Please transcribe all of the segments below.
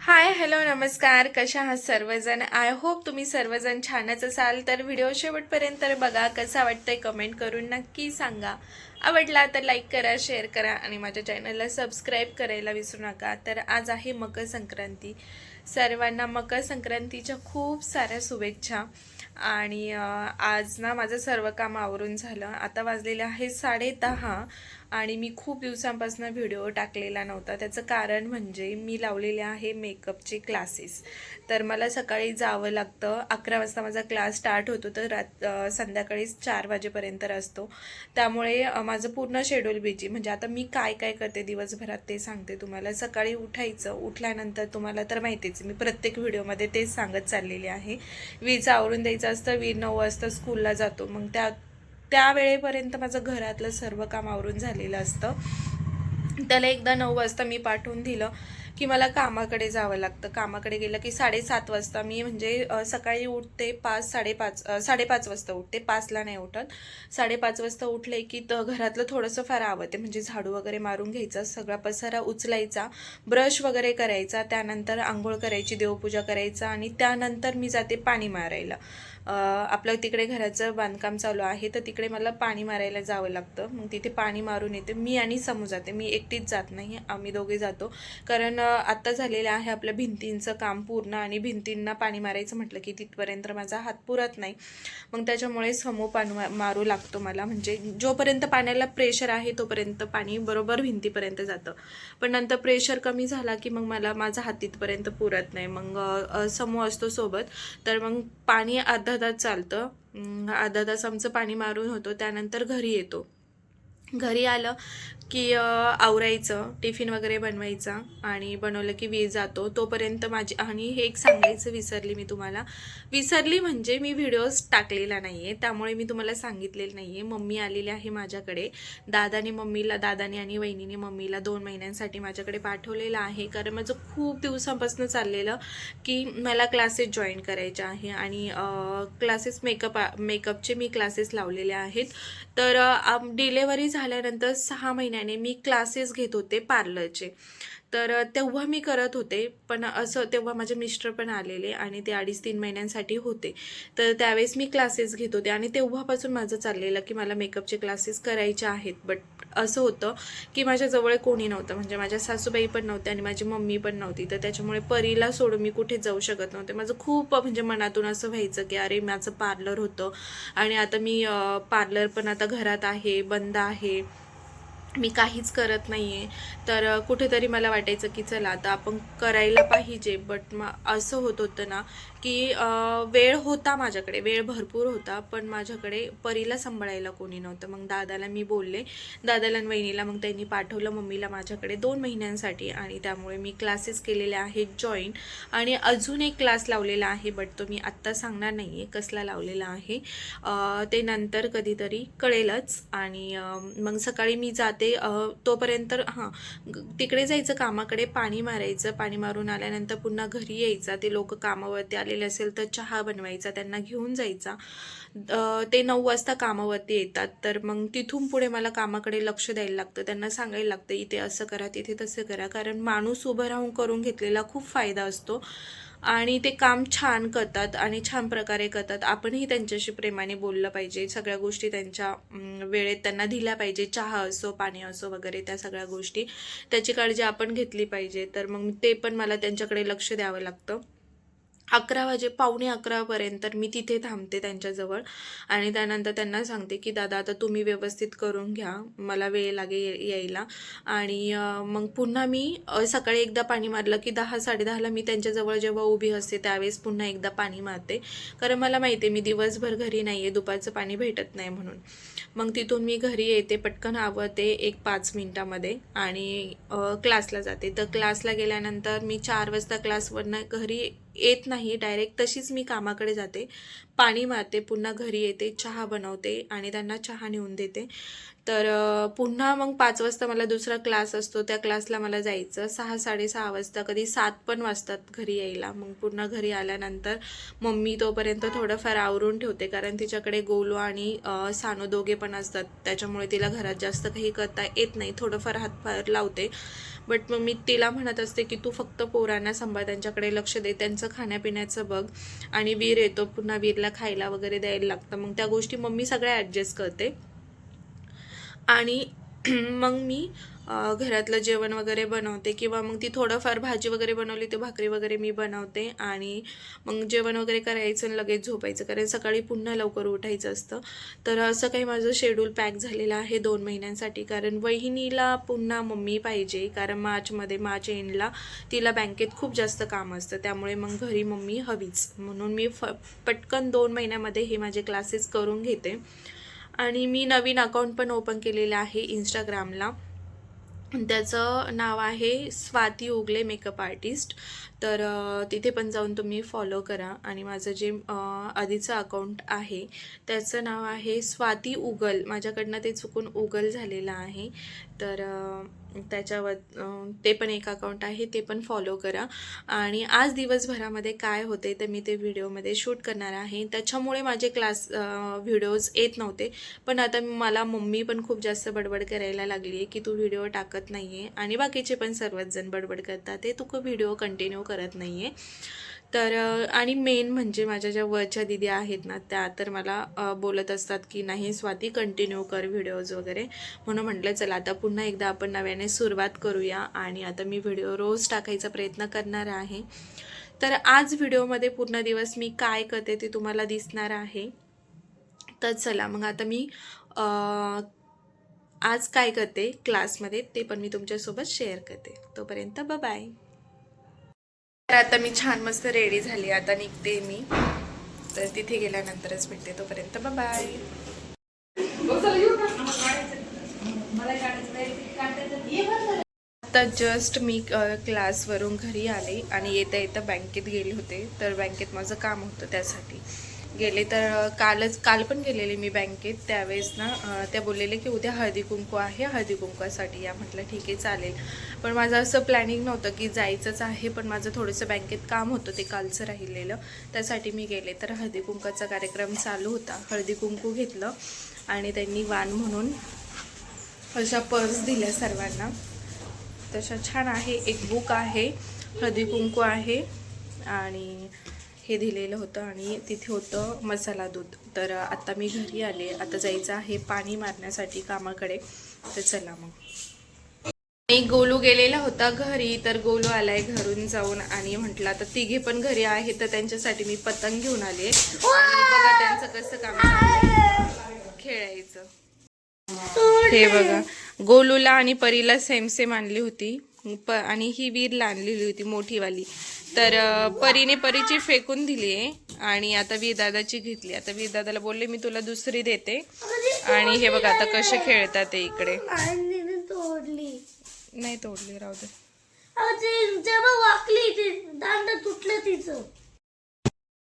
Hi hello नमस्कार, कशा आहात सर्वजण. आय होप तुम्ही सर्वजण छानच असाल. तर व्हिडिओ शेवटपर्यंत बघा, कसा वाटतंय कमेंट करून नक्की सांगा. आवडला तर लाईक करा, शेअर करा आणि माझ्या चॅनलला सबस्क्राईब करायला विसरू नका. तर आज आहे मकर संक्रांती. सर्वांना मकर संक्रांतीच्या खूप साऱ्या शुभेच्छा. आणि आज ना माझं सर्व काम आवरून झालं. आता वाजलेले आहे 10:30 आणि मी खूप दिवसांपासून व्हिडिओ टाकलेला नव्हता. त्याचं कारण म्हणजे मी लावलेले आहे मेकअपचे क्लासेस. तर मला सकाळी जावं लागतं. 11 वाजता माझा क्लास स्टार्ट होतो, तर संध्याकाळी 4 वाजेपर्यंत असतो. त्यामुळे माझं पूर्ण शेड्यूल बिझी. म्हणजे आता मी काय काय करते दिवसभरात ते सांगते तुम्हाला. सकाळी उठल्यानंतर तुम्हाला तर माहितीच, मी प्रत्येक व्हिडिओमध्ये तेच सांगत चाललेले आहे. वीज आवरून द्यायचं असतं. वीर 9 वाजता स्कूलला जातो. मग त्या वेळेपर्यंत माझं घरातलं सर्व काम आवरून झालेलं असतं. त्याला एकदा 9 वाजता मी पाठवून दिलं की मला कामाकडे जावं लागतं. कामाकडे गेलं की 7:30 वाजता मी म्हणजे सकाळी उठते 5:30 वाजता उठते. 5ला नाही उठत. 5:30 वाजता उठले की घरातलं थोडंसं फार आवडते. म्हणजे झाडू वगैरे मारून घ्यायचा, सगळा पसारा उचलायचा, ब्रश वगैरे करायचा, त्यानंतर आंघोळ करायची, देवपूजा करायचा आणि त्यानंतर मी जाते पाणी मारायला. आपलं तिकडे घराचं बांधकाम चालू आहे, तर तिकडे मला पाणी मारायला जावं लागतं. मग तिथे पाणी मारून येते मी आणि समू जाते. मी एकटीच जात नाही, आम्ही दोघे जातो. कारण आत्ता झालेलं आहे आपल्या भिंतींचं काम पूर्ण आणि भिंतींना पाणी मारायचं म्हटलं की तिथपर्यंत माझा हात पुरत नाही. मग त्याच्यामुळे समूह पाणी मारू लागतो मला. म्हणजे जोपर्यंत पाण्याला प्रेशर आहे तोपर्यंत पाणी बरोबर भिंतीपर्यंत जातं. पण नंतर प्रेशर कमी झाला की मग मला माझा हात तिथपर्यंत पुरत नाही. मग समूह असतो सोबत, तर मग पाणी अर्धा तास चालतं. अर्धा तास आमचं पाणी मारून होतो. त्यानंतर घरी येतो. घरी आलं की आवरायचं, टिफिन वगैरे बनवायचा आणि बनवलं की वीज जातो. तोपर्यंत माझी, आणि हे एक सांगायचं विसरली मी तुम्हाला. विसरली म्हणजे मी व्हिडिओज टाकलेला नाही आहे, त्यामुळे मी तुम्हाला सांगितलेलं नाही आहे. मम्मी आलेली आहे माझ्याकडे. दादाने आणि वहिनीने मम्मीला 2 महिन्यांसाठी माझ्याकडे पाठवलेलं आहे. कारण माझं खूप दिवसांपासून चाललेलं की मला क्लासेस जॉईन करायचे आहे आणि मेकअपचे मी क्लासेस लावलेले आहेत. तर डिलेवरी झाल्यानंतर 6 महिन्याने मी क्लासेस घेत होते पार्लरचे. तर तेव्हा मी करत होते, पण असं तेव्हा माझे मिस्टर पण आलेले आणि ते 2.5-3 महिन्यांसाठी होते. तर त्यावेळेस मी क्लासेस घेत होते आणि तेव्हापासून माझं चाललेलं की मला मेकअपचे क्लासेस करायचे आहेत. बट असं होतं की माझ्याजवळ कोणी नव्हतं. म्हणजे माझ्या सासूबाई पण नव्हत्या आणि माझी मम्मी पण नव्हती. तर त्याच्यामुळे परीला सोडून मी कुठे जाऊ शकत नव्हते. माझं खूप म्हणजे मनातून असं व्हायचं की अरे, माझं पार्लर होतं आणि आता मी पार्लर पण आता घरात आहे, बंद आहे, मी काहीच करत नाही आहे. तर कुठेतरी मला वाटायचं की चला आता आपण करायला पाहिजे. बट मग असं होत होतं ना की वेळ होता माझ्याकडे, वेळ भरपूर होता, पण माझ्याकडे परीला सांभाळायला कोणी नव्हतं. मग दादाला मी बोलले, दादाला आणि वहिनीला. मग त्यांनी पाठवलं मम्मीला माझ्याकडे 2 महिन्यांसाठी आणि त्यामुळे मी क्लासेस केलेले आहेत जॉईन. आणि अजून एक क्लास लावलेला आहे, बट तो मी आत्ता सांगणार नाही आहे कसला लावलेला आहे. ते नंतर कधीतरी कळेलच. आणि मग सकाळी मी जाते. तोपर्यंत तिकडे जायचं कामाकडे, पाणी मारायचं, पाणी मारून आल्यानंतर पुन्हा घरी यायचा. ते लोक कामावरती आलेले असेल तर चहा बनवायचा, त्यांना घेऊन जायचा. ते 9 वाजता कामावरती येतात. तर मग तिथून पुढे मला कामाकडे लक्ष द्यायला लागतं, त्यांना सांगायला लागतं इथे असं करा, तिथे तसं करा. कारण माणूस उभं राहून करून घेतलेला खूप फायदा असतो आणि ते काम छान करतात आणि छान प्रकारे करतात. आपणही त्यांच्याशी प्रेमाने बोललं पाहिजे, सगळ्या गोष्टी त्यांच्या वेळेत त्यांना दिल्या पाहिजे. चहा असो, पाणी असो वगैरे, त्या सगळ्या गोष्टी त्याची काळजी आपण घेतली पाहिजे. तर मग ते पण मला त्यांच्याकडे लक्ष द्यावं लागतं. 11 वाजे, 11:45 मी तिथे थांबते त्यांच्याजवळ आणि त्यानंतर त्यांना सांगते की दादा आता तुम्ही व्यवस्थित करून घ्या, मला वेळ यायला. आणि मग पुन्हा मी सकाळी एकदा पाणी मारलं की 10-10:30ला मी त्यांच्याजवळ जेव्हा उभी असते त्यावेळेस पुन्हा एकदा पाणी मारते. कारण मला माहिती आहे मी दिवसभर घरी नाही आहे, दुपारचं पाणी भेटत नाही म्हणून. मग तिथून मी घरी येते, पटकन आवरते एक 5 मिनिटामध्ये आणि क्लासला जाते. तर क्लासला गेल्यानंतर मी 4 वाजता क्लासवरनं घरी येत नाही डायरेक्ट, तशीच मी कामाकडे जाते, पाणी मारते, पुन्हा घरी येते, चहा बनवते आणि त्यांना चहा नेऊन देते. तर पुन्हा मग 5 वाजता मला दुसरा क्लास असतो, त्या क्लासला मला जायचं. 6-6:30 वाजता, कधी 7 पण वाजतात घरी यायला. मग पुन्हा घरी आल्यानंतर मम्मी तोपर्यंत थोडंफार आवरून ठेवते, कारण तिच्याकडे गोलू आणि सानू दोघे पण असतात, त्याच्यामुळे तिला घरात जास्त काही करता येत नाही. थोडंफार हातभार लावते, बट मग मी तिला म्हणत असते की तू फक्त पोरांना सांभाळ, त्यांच्याकडे लक्ष दे, त्यांचं खाण्यापिण्याचं बघ. आणि वीर येतो, पुन्हा वीरला खायला वगैरे द्यायला लागतं, मग त्या गोष्टी मम्मी सगळ्या ॲडजस्ट करते. आणि मग मी घरातलं जेवण वगैरे बनवते, किंवा मग ती थोडंफार भाजी वगैरे बनवली ते भाकरी वगैरे मी बनवते. आणि मग जेवण वगैरे करायचं आणि लगेच झोपायचं, कारण सकाळी पुन्हा लवकर उठायचं असतं. तर असं काही माझं शेड्यूल पॅक झालेलं आहे 2 महिन्यांसाठी. कारण वहिनीला पुन्हा मम्मी पाहिजे, कारण मार्च एंडला तिला बँकेत खूप जास्त काम असतं, त्यामुळे मग घरी मम्मी हवीच. म्हणून मी पटकन 2 महिन्यामध्ये हे माझे क्लासेस करून घेते. आणि मी नवीन अकाउंट पण ओपन केलेलं आहे इंस्टाग्रामला. त्याचं नाव आहे स्वाती उगले मेकअप आर्टिस्ट. तर तिथे पण जाऊन तुम्ही फॉलो करा. आणि माझं जे आधीचं अकाउंट आहे त्याचं नाव आहे स्वाती उगल, माझ्याकडनं ते चुकून उगल झालेलं आहे. तर त्याच्यावर ते पण एक अकाउंट आहे, ते पण फॉलो करा. आणि आज दिवसभरामध्ये काय होते तर मी ते व्हिडिओमध्ये शूट करणार आहे. त्याच्यामुळे माझे क्लास व्हिडिओज येत नव्हते, पण आता मला मम्मी पण खूप जास्त बडबड करायला लागली आहे की तू व्हिडिओ टाकत नाही आहे, आणि बाकीचे पण सर्वच जण बडबड करतात ते तू व्हिडिओ कंटिन्यू करत नाही आहे. तर आणि मेन म्हणजे माझ्या ज्या वरच्या दिदी आहेत ना, त्या तर मला बोलत असतात की नाही स्वाती कंटिन्यू कर व्हिडिओज वगैरे. म्हणून म्हटलं चला आता पुन्हा एकदा आपण नव्याने सुरुवात करूया, आणि आता मी व्हिडिओ रोज टाकायचा प्रयत्न करणार आहे. तर आज व्हिडिओमध्ये पूर्ण दिवस मी काय करते ते तुम्हाला दिसणार आहे. तर चला मग आता मी आज काय करते क्लासमध्ये ते पण मी तुमच्यासोबत शेअर करते. तोपर्यंत बाय. तर आता मी छान मस्त रेडी झाली, आता निघते मी. तर तिथे गेल्यानंतरच भेटते, तोपर्यंत बाय. आता जस्ट मी क्लासवरून घरी आले, आणि येता येता बँकेत गेले होते. तर बँकेत माझं काम होतं, त्यासाठी गेले. तर काल पण गेलेले मी बँकेत. त्यावेळेस ना त्या बोललेले की उद्या हळदी कुंकू आहे, हळदी कुंकूसाठी या. म्हटलं ठीक आहे चालेल. पण माझं असं प्लॅनिंग नव्हतं की जायचंच आहे, पण माझं थोडंसं बँकेत काम होतं, ते कालचं राहिलेलं, त्यासाठी मी गेले. तर हळदी कुंकूचा कार्यक्रम चालू होता. हळदी कुंकू घेतलं, आणि त्यांनी वाण म्हणून अशा पर्स दिल्या सर्वांना. तशा छान आहे. एक बुक आहे, हळदी कुंकू आहे, आणि हे दिलेलं होतं. आणि तिथे होतं मसाला दूध. तर आता मी घरी आले, आता जायचं आहे पाणी मारण्यासाठी कामाकडे. तर चला मग. मी गोलू गेलेला होता घरी, तर गोलू आलाय घरून जाऊन, आणि म्हटलं आता तिघे पण घरी आहे तर त्यांच्यासाठी मी पतंग घेऊन आले. आणि बघा त्यांचं कसं काम चाललंय खेळायचं. हे बघा, गोलूला आणि परीला सेम सेम आणली होती, आणि ही वीरला आणलेली होती मोठीवाली. तर परीची फेकून दिली आहे, आणि आता वीर दादाची घेतली. आता वीर दादाला बोलले मी तुला दुसरी देते. आणि हे बघा आता कसे खेळतात ते इकडे. नाही तोडली, राहू दे.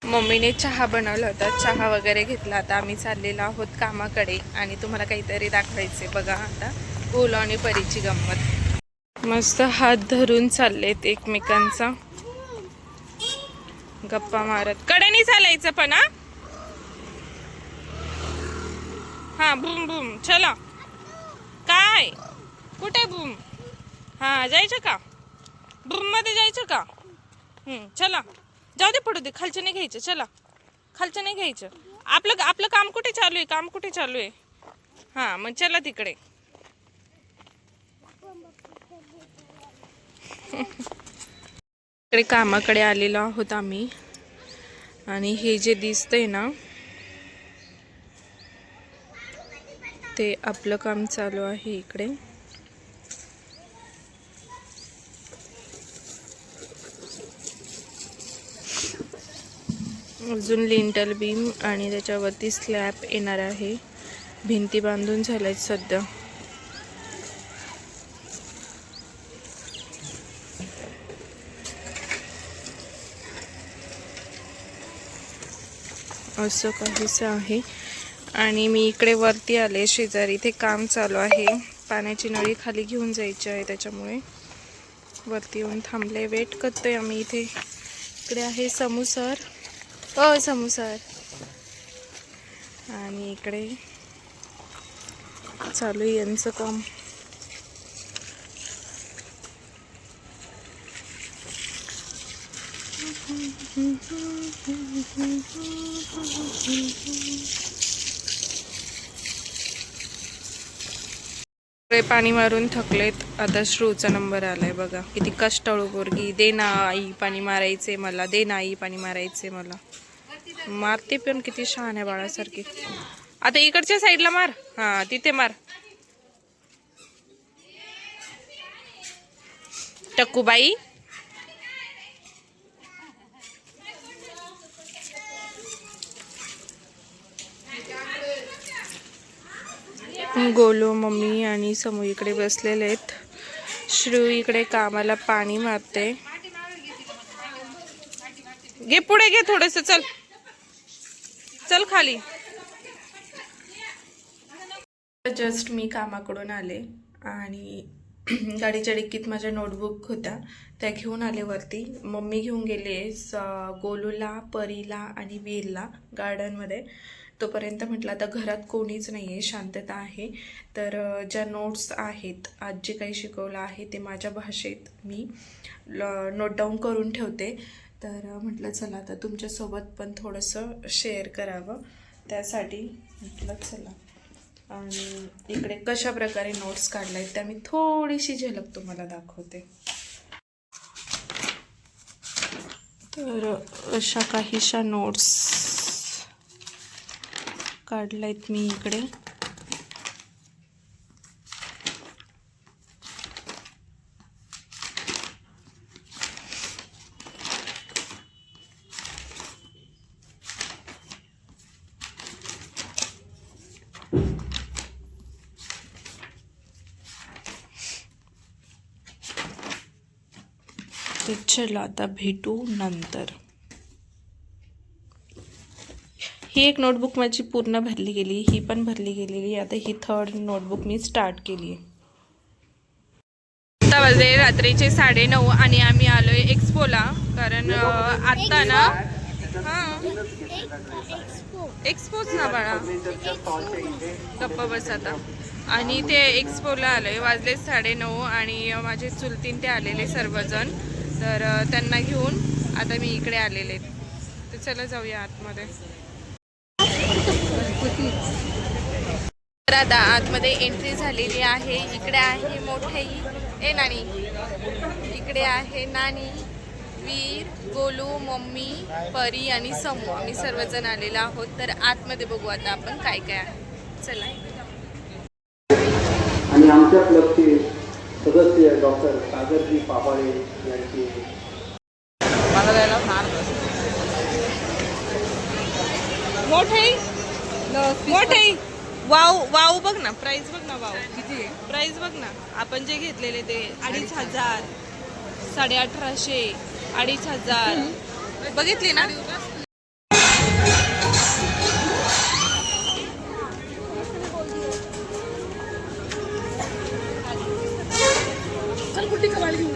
मम्मीने चहा बनवला होता, चहा वगैरे घेतला. आता आम्ही चाललेलो आहोत कामाकडे, आणि तुम्हाला काहीतरी दाखवायचे. बघा आता गोलू आणि परीची गंमत. मस्त हात धरून चाललेत एकमेकांचा, गप्पा मारत. कडेने चालायचं पण हा बूम बूम. चला काय कुठे बूम. हा जायचं का बूम मध्ये, जायचं का? चला जाऊ दे, पडू दे, खालचं नाही घ्यायचं. चला खालचं नाही घ्यायचं. आपलं काम कुठे चालू आहे, काम कुठे चालू आहे? हा मग चला तिकडे. इकडे कामाकडे आलेलो आहोत आम्ही, आणि हे जे दिसतंय ना ते आपलं काम चालू आहे इकडे. अजून लिंटल बीम आणि त्याच्यावरती स्लॅब येणार आहे. भिंती बांधून झाल्यात सध्या. असं काहीसं आहे. आणि मी इकडे वरती आले, शेजारी इथे काम चालू आहे, पाण्याची नळी खाली घेऊन जायची आहे, त्याच्यामुळे वरती येऊन थांबले, वेट करतोय आम्ही इथे. इकडे आहे समूसर, समूसर, आणि इकडे चालू आहे यांचं काम. पाणी मारून थकलेत, आता श्रूचा नंबर आलाय बघा. किती कष्टाळू पोरगी. दे ना आई पाणी मारायचे मला, दे ना आई पाणी मारायचे मला. मारते पण किती छान आहे बाळासारखी. आता इकडच्या साईडला मार, हा तिथे मार. टक्कूबाई गोलू, मम्मी आणि समू इकडे बसलेले आहेत. श्रू इकडे कामाला पाणी मारते. घे पुढे घे थोडस, चल चल खाली. जस्ट मी कामाकडून आले आणि गाडीच्या डिक्कीत माझ्या नोटबुक होत्या, त्या घेऊन आले वरती. मम्मी घेऊन गेले गोलूला, परीला आणि वीरला गार्डनमध्ये. तोपर्यंत म्हटलं आता घरात कोणीच नाही आहे, शांतता आहे, तर ज्या नोट्स आहेत, आज जे काही शिकवलं आहे ते माझ्या भाषेत मी नोट डाऊन करून ठेवते. तर म्हटलं चला आता तुमच्यासोबत पण थोडंसं शेअर करावं, त्यासाठी म्हटलं चला. आणि इकडे कशा प्रकारे नोट्स काढल्या आहेत त्या मी थोडीशी झलक तुम्हाला दाखवते. तर अशा काहीशा नोट्स काढल्यात मी इकडे. तर चला आता भेटू नंतर. ही एक नोटबुक माझी पूर्ण भरली गेली, ही पण भरली गेलेली. आता ही थर्ड नोटबुक मी स्टार्ट केली आहे. आता वाजले रात्रीचे 9:30 आणि आम्ही आलोय एक्सपोला, कारण आत्ता ना एक्सपोच ना बाळा, गप्पा बस आता. आणि ते एक्सपोला आलोय, वाजले 9:30 आणि माझे चुलतीन ते आलेले सर्वजण, तर त्यांना घेऊन आता मी इकडे आलेले. तर चला जाऊया आतमध्ये. तर आता आतमध्ये एंट्री झालेली आहे. इकडे आहे मोठेही नानी, इकडे आहे नानी, वीर, गोलू, मम्मी, परी आणि समू. आम्ही सर्वजण आलेलो आहोत. तर आतमध्ये बघू आता आपण काय काय आहे. चला. आणि आमच्या क्लबचे सदस्य डॉक्टर सागरजी पापाळे यांचे मोठे वाव वाव बघ ना, प्राइस बघ ना, वाव किती आहे प्राइस बघ ना. आपण जे घेतलेले ते 2,500, 1850, 2,500 बघितली ना. चल कुठे कवाल घेऊन